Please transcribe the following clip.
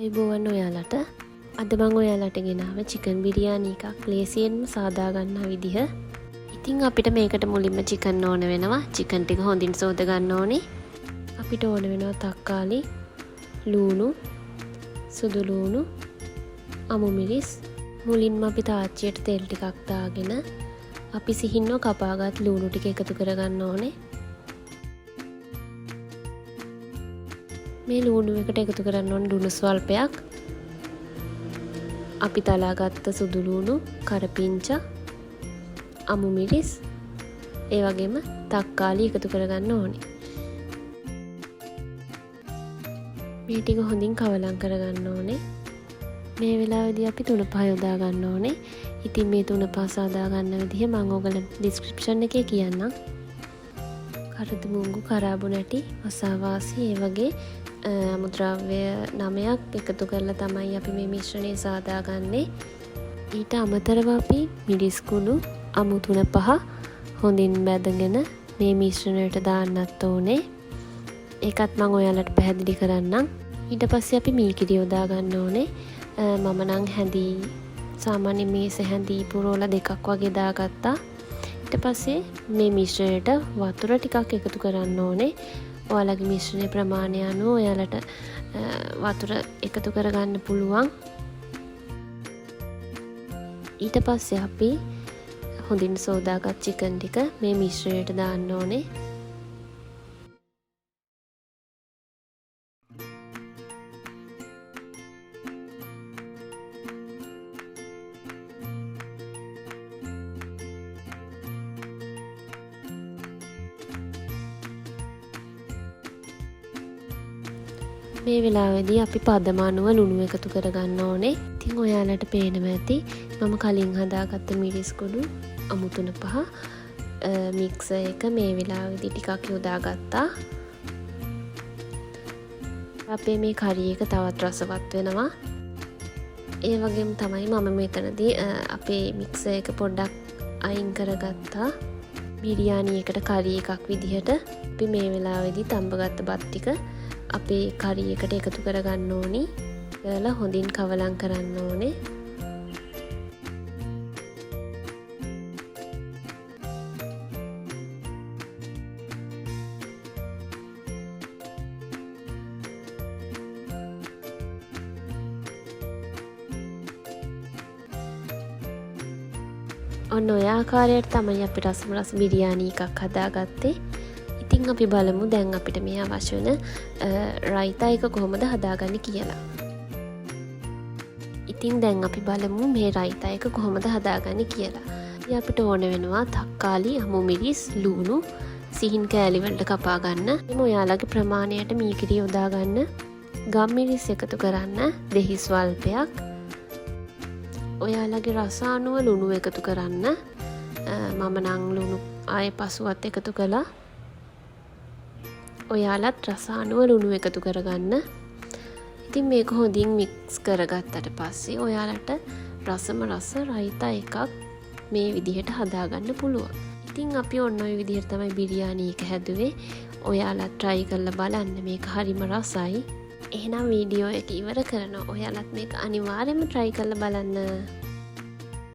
අයිබෝවන් ඔයාලට අද මං ඔයාලට ගෙනාව චිකන් බිරියානි එකක් ලේසියෙන්ම සාදාගන්නා විදිහ. ඉතින් අපිට මේකට මුලින්ම චිකන් ඕන වෙනවා. චිකන් ටික හොඳින් සෝද ගන්න ඕනේ. අපිට ඕන වෙනවා තක්කාලි, ලූණු, සුදු ලූණු, අමු මිරිස්. මුලින්ම අපි තාච්චියට තෙල් ටිකක් දාගෙන අපි සිහින්ව කපාගත් ලූණු ටික එකතු කරගන්න ඕනේ. මේ ලූණු එකට එකතු කරන්න ඕන ලුණු ස්වල්පයක්. අපි තලාගත්ත සුදු ලූණු, කරපිංචා, අමු මිරිස්, ඒ වගේම තක්කාලි එකතු කරගන්න ඕනේ. මේ ටික හොඳින් කවලම් කරගන්න ඕනේ. මේ වෙලාවේදී අපි තුන පහ යොදා ගන්න ඕනේ. ඉතින් මේ තුන පහ සාදා ගන්න විදිහ මම ඔයගලට ඩිස්ක්‍රිප්ෂන් එකේ කියන්නම්. කරද මුංගු, කරාබු නැටි, වසාවාසි, ඒ වගේ අමුද්‍රව්‍ය 9ක් එකතු කරලා තමයි අපි මේ මිශ්‍රණය සාදාගන්නේ. ඊට අමතරව අපි මිරිස් කුණු අමු 3-5 හොඳින් බැදගෙන මේ මිශ්‍රණයට දාන්නත් ඕනේ. ඒකත් මම ඔයාලට පැහැදිලි කරන්නම්. ඊට පස්සේ අපි මීකිරි යොදා ගන්න ඕනේ. මම නම් හැඳි සාමාන්‍ය මේස හැඳි පුරවලා 2ක් වගේ දාගත්තා. ඊට පස්සේ මේ මිශ්‍රණයට වතුර ටිකක් එකතු කරන්න ඕනේ. ඔයාලගේ මිශ්‍රණයේ ප්‍රමාණය අනුව ඔයාලට වතුර එකතු කරගන්න පුළුවන්. ඊට පස්සේ අපි හොඳින් සෝදාගත් චිකන් ටික මේ මිශ්‍රණයට දාන්න ඕනේ. මේ වෙලාවේදී අපි පදම අනුව ලුණු එකතු කරගන්න ඕනේ. ඉතින් ඔයාලට පේනවා ඇති මම කලින් හදාගත්ත මිරිස් කුඩු අමු 3-5 මික්සර් එක මේ වෙලාවේදී ටිකක් යොදාගත්තා. අපේ මේ කරි එක තවත් රසවත් වෙනවා. ඒ වගේම තමයි මම මෙතනදී අපේ මික්සර් එක පොඩ්ඩක් අයින් කරගත්තා. බිරියානි එකට කරි එකක් විදිහට අපි මේ වෙලාවේදී තඹගත්ත බත් ටික අපේ කරි එකට එකතු කරගන්න ඕනි. කරලා හොඳින් කවලම් කරන්න ඕනේ. ඔන්න ඔය ආකාරයට තමයි අපි රස බිරියානි එකක් හදාගත්තේ. ඉතින් අපි බලමු දැන් අපිට මේ අවශ්‍ය වෙන රයිතා එක කොහොමද හදාගන්නේ කියලා. ඉතින් දැන් අපි බලමු මේ රයිතා එක කොහොමද හදාගන්නේ කියලා. ඉතින් අපිට ඕන වෙනවා තක්කාලි, අමු මිරිස්, ලූණු සිහින් කෑලි වලට කපා ගන්න. එමු ඔයාලගේ ප්‍රමාණයට මීකිරි යොදා ගන්න. ගම් මිරිස් එකතු කරන්න දෙහි ස්වල්පයක්. ඔයාලගේ රස අනුව ලුණු එකතු කරන්න. මම නම් ලුණු ආයේ පසුවත් එකතු කළා. ඔයාලත් රස අනුව ලුණු එකතු කරගන්න. ඉතින් මේක හොඳින් මික්ස් කරගත්තට පස්සේ ඔයාලට රසම රස රයිතා එකක් මේ විදිහට හදාගන්න පුළුවන්. ඉතින් අපි ඔන්න ඔය විදිහට තමයි බිරියානි එක හැදුවේ. ඔයාලත් try කරලා බලන්න. මේක හරිම රසයි. එහෙනම් වීඩියෝ එක ඉවර කරනවා. ඔයාලත් මේක අනිවාර්යයෙන්ම try කරලා බලන්න.